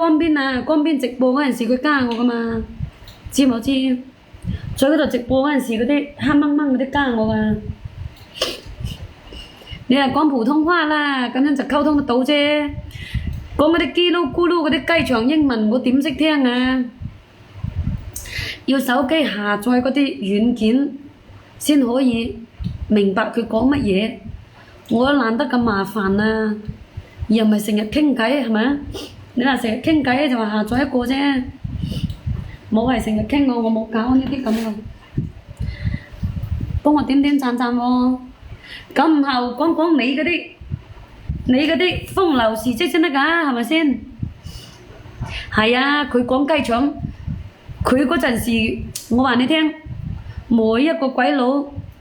江邊啊，江邊直播嗰陣時佢加我噶嘛，知冇知？在嗰度直播嗰陣時嗰啲黑掹掹嗰啲加我噶。你係講普通話啦，咁樣就溝通得到啫。講嗰啲嘰嚕咕嚕嗰啲雞腸英文，我點識聽啊？要手機下載嗰啲軟件先可以明白佢講乜嘢。我懶得咁麻煩啊，又唔係成日傾偈係咪？你話成日傾偈就話下載一個啫，冇係成日傾我冇搞呢啲咁嘅。幫我點點讚讚喎。咁唔後講講你嗰啲風流事蹟先得㗎，係咪先？係啊，佢講雞腸，佢嗰陣時我話你聽，每一個鬼佬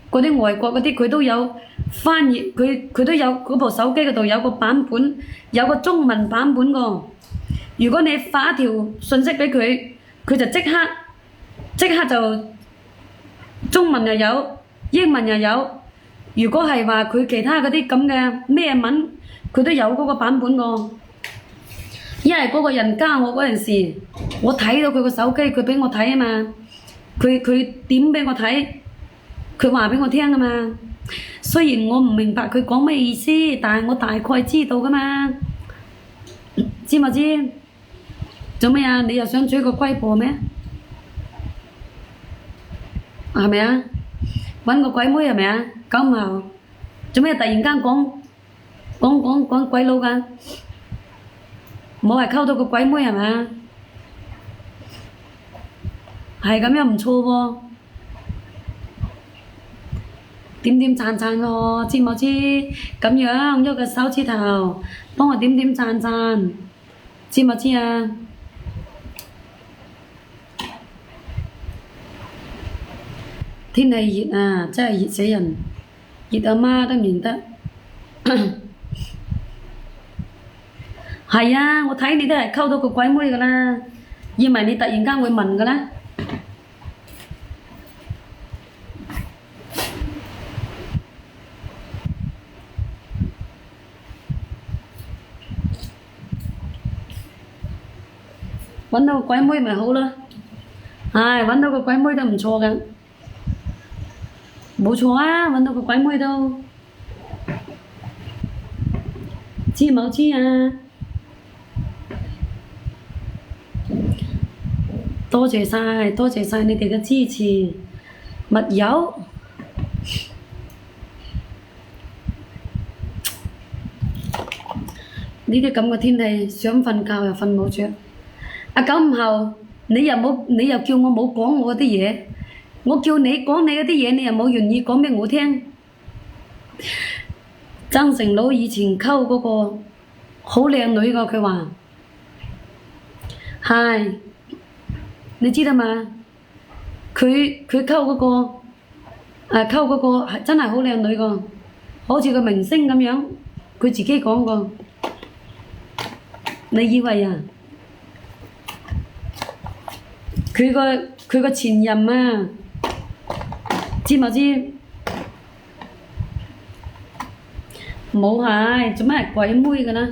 嗰啲外國嗰啲佢都有翻譯，佢都有嗰部手機嗰度有個版本，有個中文版本㗎。如果你發一條信息俾佢，佢就即刻就中文又有，英文又有。如果係話佢其他嗰啲咁嘅咩文，佢都有嗰個版本㗎。因為嗰個人加我嗰陣時，我睇到佢個手機，佢俾我睇啊嘛，佢點俾我睇，佢話俾我聽啊嘛。雖然我唔明白佢講咩意思，但係我大概知道㗎嘛。知冇知？做咩啊？你又想追個龜婆咩？係咪啊？揾個鬼妹係咪啊？九五後，做咩突然間講鬼佬㗎？冇係溝到個鬼妹係咪啊？係咁樣唔錯喎，點點讚讚我，知冇知？咁樣喐個手指頭，幫我點點讚讚，知冇知啊？天氣熱啊，真係熱死人，熱阿媽都唔認得。係啊，我睇你都係溝到個鬼妹㗎啦，以為你突然間會問㗎啦。揾到個鬼妹咪好咯，唉，揾到個鬼妹都唔錯㗎。冇錯啊，揾到個鬼妹都知冇知啊？多謝晒，多謝晒你哋嘅支持，密友。呢啲咁嘅天氣，想瞓覺又瞓冇着。阿九五後，你又叫我冇講我啲嘢。我叫你講你嗰啲嘢，你又冇願意講俾我聽。曾成佬以前溝嗰個好靚女㗎，佢話係，你知道嘛？佢溝嗰個溝嗰個係真係好靚女㗎，好似個明星咁樣。佢自己講過，你以為啊？佢個前任啊！知冇知？冇係，做咩係鬼妹㗎啦？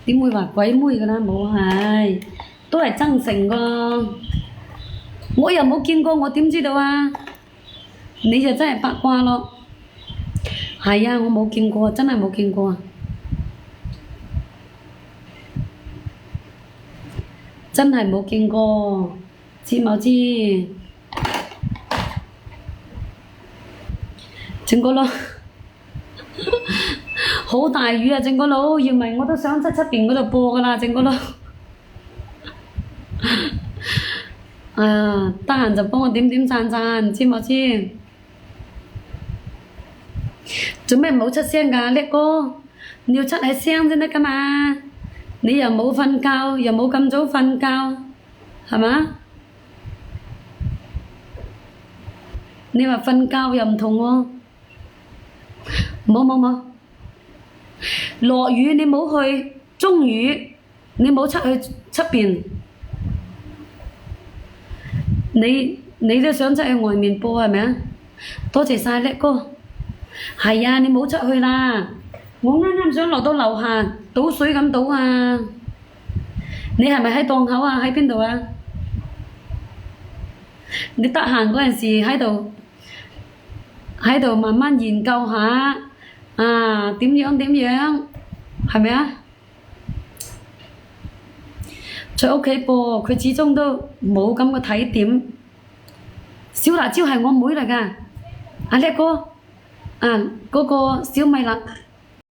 點會話鬼妹㗎啦？冇係，都係增城㗎。我又冇見過，我點知道啊？你就真係八卦咯。係啊，我冇見過，真係冇見過啊！真係冇見過，知冇知？正哥佬，好大雨啊！正哥佬，要唔係我都想七邊嗰度播㗎啦，正哥佬。哎呀，得閒就幫我點點讚讚，知冇知？做咩冇出聲㗎，叻哥？你要出下聲先得㗎嘛！你又冇瞓覺，又冇咁早瞓覺，係嘛？你話瞓覺又唔同喎。冇，落雨你冇去，中雨你冇出去出邊，你都想出去外面播係咪啊？多謝晒叻哥，係啊，你冇出去啦，我啱啱想落到樓下倒水咁倒啊，你係咪喺檔口啊？喺邊度啊？你得閒嗰陣時喺度慢慢研究下啊，點樣係咪啊？在屋企播，佢始終都冇咁嘅睇點。小辣椒係我妹嚟㗎，阿叻哥啊，嗰個小米辣